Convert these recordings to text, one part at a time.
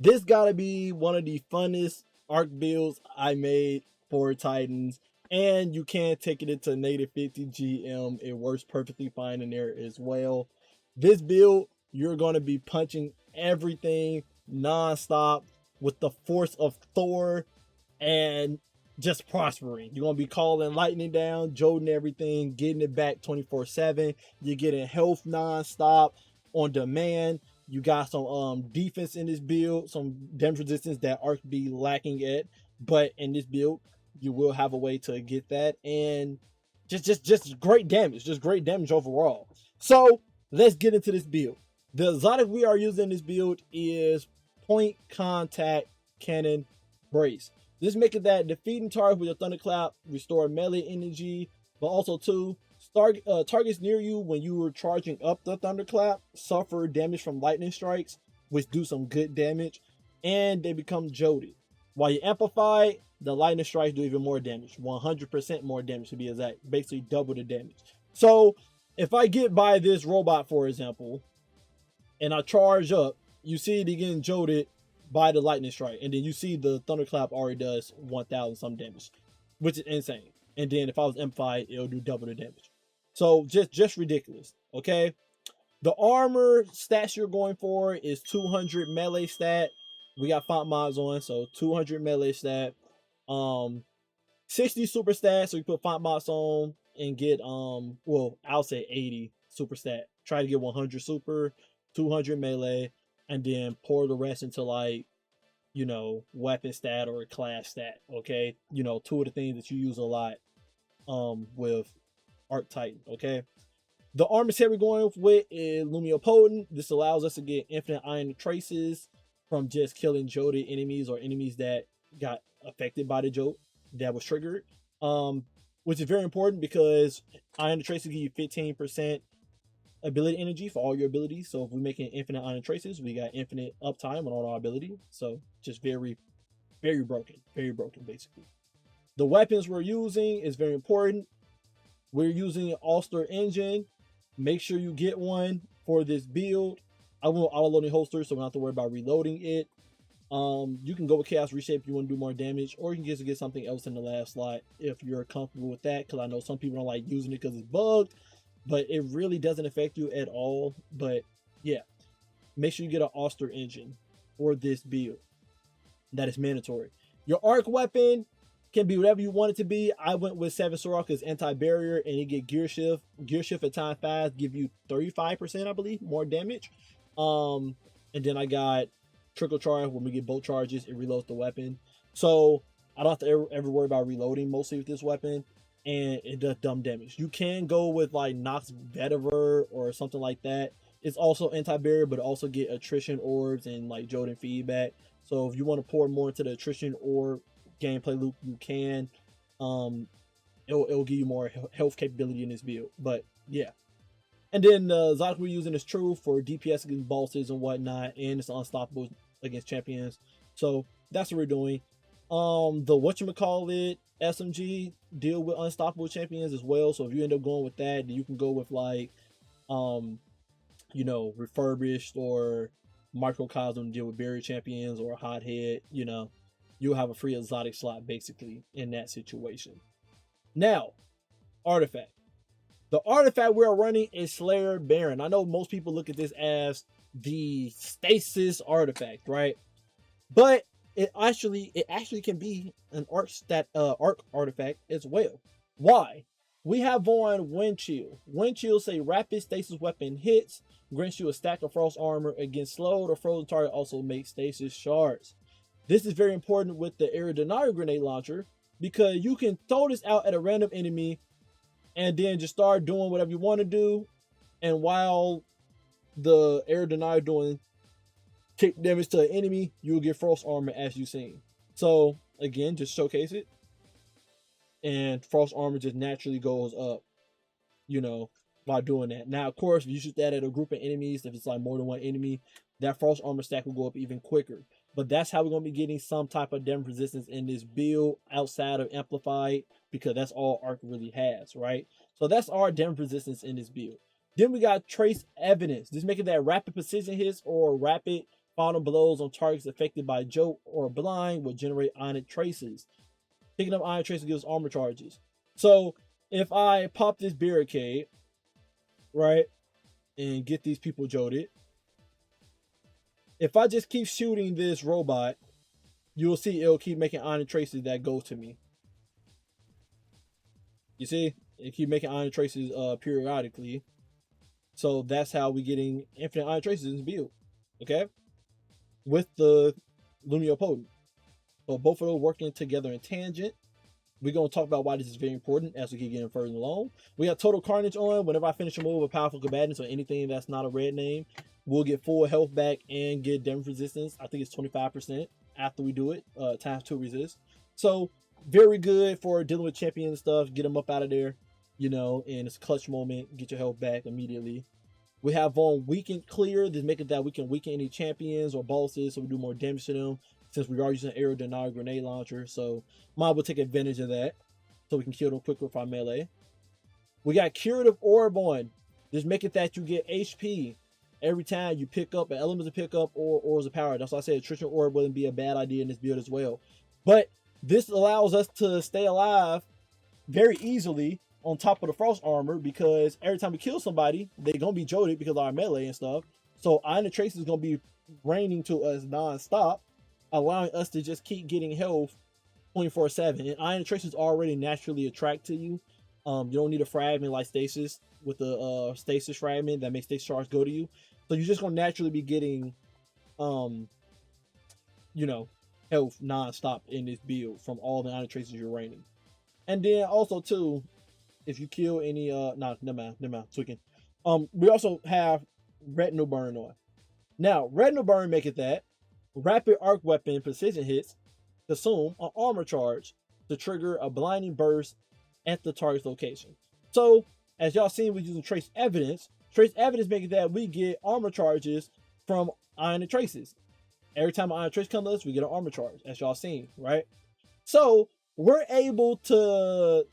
This gotta be one of the funnest arc builds I made for Titans. And you can take it into native 50 GM. It works perfectly fine in there as well. This build, you're gonna be punching everything non-stop with the force of Thor and just prospering. You're gonna be calling lightning down, jolting everything, getting it back 24/7. You're getting health non-stop on demand. You got some defense in this build, some damage resistance that Arc be lacking at, but in this build, you will have a way to get that, and just great damage, just great damage overall. So let's get into this build. The exotic we are using in this build is point contact cannon brace. This makes it that defeating target with your thunderclap restore melee energy, but also two targets near you when you were charging up the thunderclap suffer damage from lightning strikes, which do some good damage, and they become jolted. While you amplify, the lightning strikes do even more damage, 100% more damage to be exact, basically double the damage. So if I get by this robot, for example, and I charge up, you see it getting jolted by the lightning strike, and then you see the thunderclap already does 1,000 some damage, which is insane. And then if I was amplified, it'll do double the damage. So just ridiculous. Okay, the armor stats you're going for is 200 melee stat. We got font mods on, so 200 melee stat. 60 super stat, so you put font mods on and get well, I'll say 80 super stat. Try to get 100 super, 200 melee, and then pour the rest into, like, you know, weapon stat or class stat. Okay, you know, two of the things that you use a lot with Arc Titan. Okay, the armor set we're going with is Lumio Potent. This allows us to get infinite iron traces from just killing jolted enemies or enemies that got affected by the jolt that was triggered, which is very important because iron traces give you 15% ability energy for all your abilities. So if we're making infinite iron traces, we got infinite uptime on all our ability. So just very broken basically. The weapons we're using is very important. We're using an All-Star engine. Make sure you get one for this build. I will auto-loading holster, so we don't have to worry about reloading it. You can go with Chaos Reshape if you want to do more damage, or you can just get something else in the last slot if you're comfortable with that, because I know some people don't like using it because it's bugged, but it really doesn't affect you at all. But yeah, make sure you get an All-Star engine for this build. That is mandatory. Your arc weapon can be whatever you want it to be. I went with 7 Sorok because anti-barrier, and you get gear shift. Gear shift at time 5 give you 35%, I believe, more damage. And then I got trickle charge. When we get both charges, it reloads the weapon. So I don't have to ever worry about reloading mostly with this weapon, and it does dumb damage. You can go with like Nox Vetiver or something like that. It's also anti-barrier, but also get attrition orbs and like Jordan feedback. So if you want to pour more into the attrition orb gameplay loop, you can. It'll give you more health capability in this build. But yeah. And then the Zoc we're using is true for DPS against bosses and whatnot, and it's unstoppable against champions. So that's what we're doing. The whatchamacallit SMG deal with unstoppable champions as well. So if you end up going with that, then you can go with like you know, refurbished or microcosm to deal with barrier champions or hothead. You know, you'll have a free exotic slot basically in that situation. Now, artifact. The artifact we're running is Slayer Baron. I know most people look at this as the stasis artifact, right? But it actually can be an arc artifact as well. Why? We have on Wind Chill. Wind Chill say rapid stasis weapon hits, grants you a stack of frost armor against slowed or frozen target, also makes stasis shards. This is very important with the Air Denial Grenade Launcher because you can throw this out at a random enemy and then just start doing whatever you want to do. And while the Air Denial doing kick damage to an enemy, you'll get frost armor as you've seen. So again, just showcase it. And frost armor just naturally goes up, you know, by doing that. Now, of course, if you shoot that at a group of enemies, if it's like more than one enemy, that frost armor stack will go up even quicker. But that's how we're going to be getting some type of damage resistance in this build outside of Amplified, because that's all Arc really has, right? So that's our damage resistance in this build. Then we got Trace Evidence. This making that rapid precision hits or rapid Final blows on targets affected by jolt or blind will generate ionic traces. Picking up ionic traces gives armor charges. So if I pop this barricade, right, and get these people jolted, if I just keep shooting this robot, you'll see it'll keep making ionic traces that go to me. You see? It keep making ionic traces periodically. So that's how we getting infinite ionic traces in this build. Okay? With the Lumio Potent. So both of those working together in tangent. We're going to talk about why this is very important as we keep getting further along. We got Total Carnage on. Whenever I finish a move with Powerful Combatants or anything that's not a red name, we'll get full health back and get damage resistance. I think it's 25% after we do it, times 2 resist. So very good for dealing with champion stuff. Get them up out of there, you know, and it's a clutch moment. Get your health back immediately. We have on Weaken Clear. This making that we can weaken any champions or bosses, so we do more damage to them, since we are using Aero Denial Grenade Launcher. So Mob will take advantage of that, so we can kill them quicker with our melee. We got Curative Orb on. Just make it that you get HP every time you pick up an element to pick up or orbs of power. That's why I said Attrition Orb wouldn't be a bad idea in this build as well. But this allows us to stay alive very easily on top of the Frost Armor, because every time we kill somebody, they're going to be jolted because of our melee and stuff. So Iron Trace is going to be raining to us non-stop, allowing us to just keep getting health 24/7. And Iron Traces already naturally attract to you. You don't need a fragment like Stasis with the Stasis fragment that makes Stasis Charge go to you. So you're just going to naturally be getting, you know, health non-stop in this build from all the Iron Traces you're raining. And then also too, if you kill any never mind, tweaking. We also have Retinal Burn on. Now, Retinal Burn make it that rapid arc weapon precision hits consume an armor charge to trigger a blinding burst at the target's location. So, as y'all seen, we're using Trace Evidence. Trace Evidence making that we get armor charges from Iron Traces. Every time an Iron Trace comes to us, we get an armor charge, as y'all seen, right? So, we're able to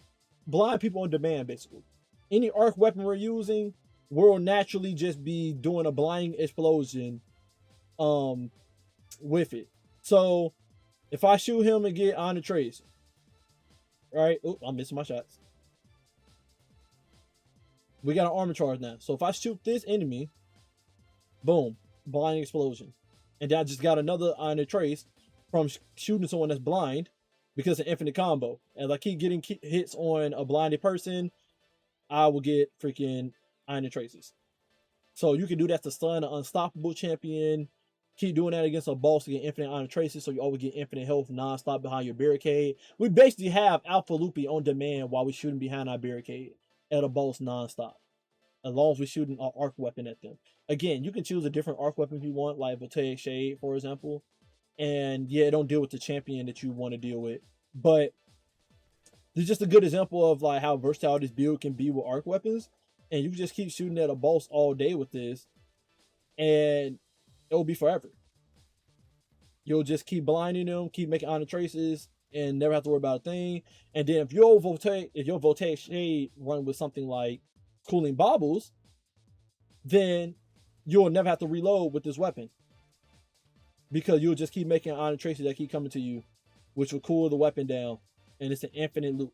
blind people on demand, basically. Any arc weapon we're using will naturally just be doing a blinding explosion with it. So if I shoot him and get on the trace, right? Oh, I'm missing my shots. We got an armor charge now. So if I shoot this enemy, boom, blinding explosion. And then I just got another on the trace from shooting someone that's blind, because it's an infinite combo. As I keep getting hits on a blinded person, I will get freaking Iron Traces. So you can do that to stun an unstoppable champion. Keep doing that against a boss to get infinite Iron Traces, so you always get infinite health non-stop behind your barricade. We basically have Alpha Loopy on demand while we're shooting behind our barricade at a boss non-stop, as long as we're shooting an arc weapon at them. Again, you can choose a different arc weapon if you want, like Voltaic Shade, for example. And yeah, don't deal with the champion that you want to deal with. But it's just a good example of like how versatile this build can be with arc weapons. And you can just keep shooting at a boss all day with this, and it'll be forever. You'll just keep blinding them, keep making Iron Traces, and never have to worry about a thing. And then if your Voltaic Shade run with something like Cooling Baubles, then you'll never have to reload with this weapon, because you'll just keep making Iron Traces that keep coming to you, which will cool the weapon down, and it's an infinite loop.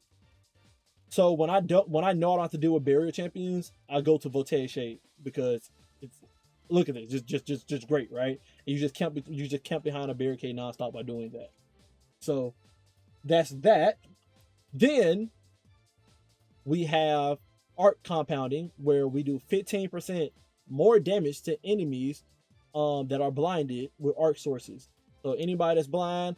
So when I know I don't have to deal with barrier champions, I go to Voltaic Shade, because it's, look at this, just great, right? And you just camp behind a barricade nonstop by doing that. So that's that. Then we have arc compounding, where we do 15% more damage to enemies that are blinded with arc sources. So anybody that's blind,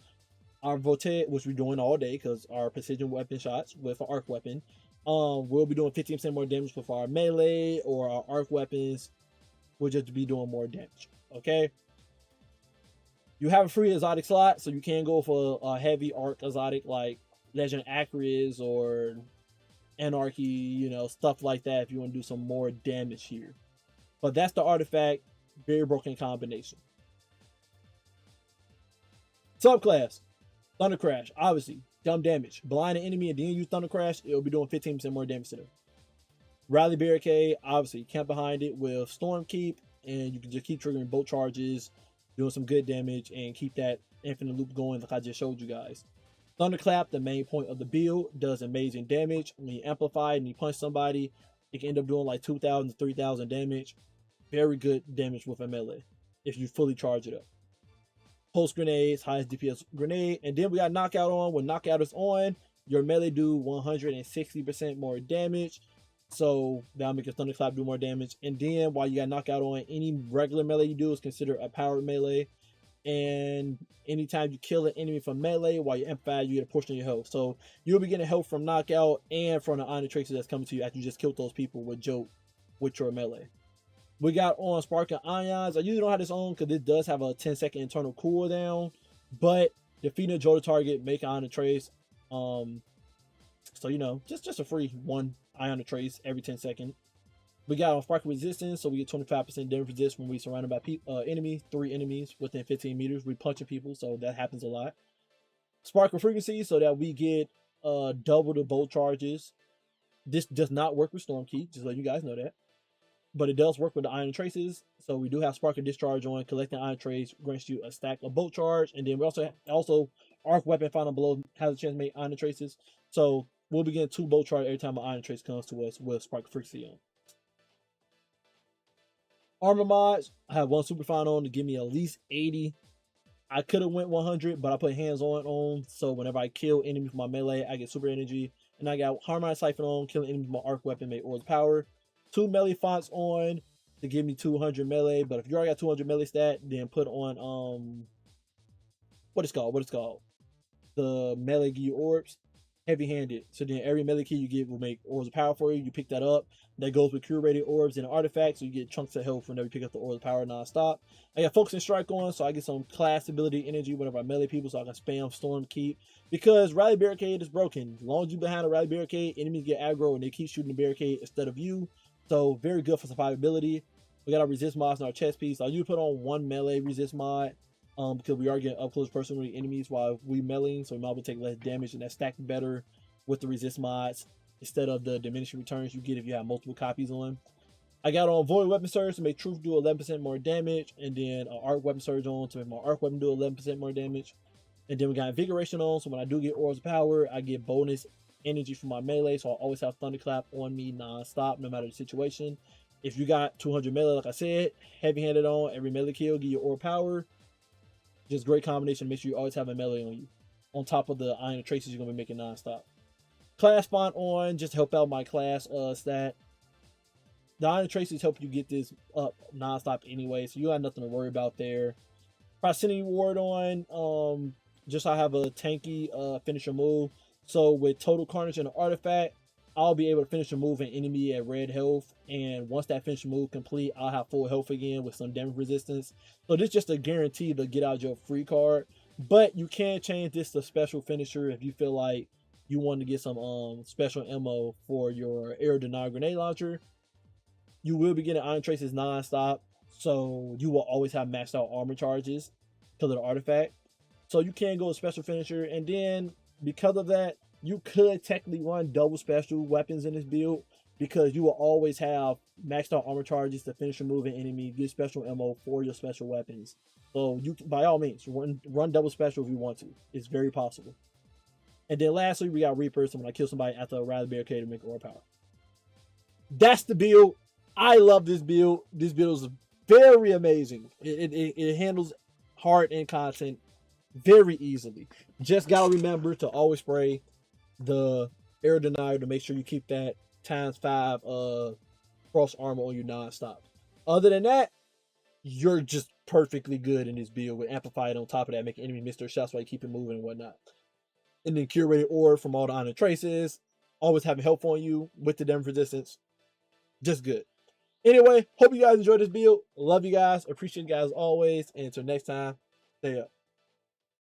our Voltaic, which we're doing all day because our precision weapon shots with an arc weapon, we'll be doing 15% more damage with our melee, or our arc weapons will just be doing more damage. Okay. You have a free exotic slot, so you can go for a heavy arc exotic like Legend Acris or Anarchy, you know, stuff like that, if you want to do some more damage here. But that's the artifact. Very broken combination. Subclass Thunder Crash, obviously dumb damage. Blind an enemy and then use Thunder Crash, it'll be doing 15% more damage to them. Rally Barricade, obviously camp behind it with Storm Keep, and you can just keep triggering bolt charges doing some good damage, and keep that infinite loop going like I just showed you guys. Thunderclap, the main point of the build, does amazing damage. When you amplify and you punch somebody, it can end up doing like 2,000 to 3,000 damage. Very good damage with a melee if you fully charge it up. Pulse grenades, highest DPS grenade, and then we got knockout on. When knockout is on, your melee do 160% more damage. So that'll make your thunderclap do more damage. And then while you got knockout on, any regular melee you do is considered a powered melee. And anytime you kill an enemy from melee while you amplify, you get a portion of your health. So you'll be getting health from knockout and from the iron tracer that's coming to you after you just killed those people with joke with your melee. We got on Sparking Ions. I usually don't have this on because it does have a 10-second internal cooldown, but defeating a Joker target, make Ion Trace. So you know, just a free one Ion Trace every 10 seconds. We got on Sparking Resistance, so we get 25% damage resist when we surrounded by enemies, 3 enemies within 15 meters. We punching people, so that happens a lot. Sparkle Frequency, so that we get double the bolt charges. This does not work with Storm Key, just let you guys know that. But it does work with the Iron Traces. So we do have Spark and Discharge on. Collecting Iron Trace grants you a stack of bolt charge. And then we also Arc Weapon Final Below has a chance to make Iron Traces. So we'll be getting 2 bolt charge every time an Iron Trace comes to us with Spark Frequency on. Armor mods, I have one super fine on to give me at least 80. I could have went 100, but I put hands on, so whenever I kill enemies with my melee, I get super energy. And I got Harmonized Siphon on, killing enemies with my arc weapon, make Aura's Power. 2 melee fonts on to give me 200 melee, but if you already got 200 melee stat, then put on what it's called, the melee give you orbs, heavy-handed. So then every melee key you get will make Aura's Power for you. You pick that up. That goes with curated orbs and artifacts, so you get chunks of health whenever you pick up the Aura's Power non-stop. I got Focus and Strike on, so I get some class ability energy whenever I melee people, so I can spam Storm Keep. Because Rally Barricade is broken. As long as you're behind a Rally Barricade, enemies get aggro and they keep shooting the barricade instead of you. So very good for survivability. We got our resist mods in our chest piece. I usually put on 1 melee resist mod because we are getting up close personal with enemies while we meleeing, so we might be able to take less damage, and that stacks better with the resist mods instead of the diminishing returns you get if you have multiple copies on. I got on Void Weapon Surge to make Truth do 11% more damage, and then an Arc Weapon Surge on to make my Arc Weapon do 11% more damage. And then we got Invigoration on, so when I do get Aura's Power, I get bonus energy from my melee, so I always have Thunderclap on me non-stop no matter the situation. If you got 200 melee, like I said, heavy-handed on, every melee kill give you Aura Power. Just great combination. Make sure you always have a melee on you, on top of the Iron Traces you're going to be making non-stop. Class font on, just to help out my class stat. The Iron Traces help you get this up non-stop anyway, so you got nothing to worry about there. Proximity Ward on, just so I have a tanky finisher move. So with Total Carnage and an artifact, I'll be able to finish a move an enemy at red health. And once that finisher move complete, I'll have full health again with some damage resistance. So this is just a guarantee to get out your free card. But you can change this to special finisher if you feel like you want to get some special ammo for your air denial grenade launcher. You will be getting Iron Traces non-stop. So you will always have maxed out armor charges because of the artifact. So you can go with special finisher, and then because of that, you could technically run double special weapons in this build because you will always have maxed out armor charges to finish a move an enemy, get special ammo for your special weapons. So you, by all means, run double special if you want to. It's very possible. And then lastly, we got Reapers. So when I kill somebody after a Rally Barricade to make Aura Power. That's the build. I love this build. This build is very amazing. It handles hard and content very easily. Just gotta remember to always spray the air denier to make sure you keep that ×5 cross armor on you non-stop. Other than that, you're just perfectly good in this build with amplified on top of that, making enemy miss their shots while you keep it moving and whatnot. And then curated orb from all the Iron Traces, always having help on you with the damage resistance. Just good. Anyway, hope you guys enjoyed this build. Love you guys. Appreciate you guys always. And until next time, stay up.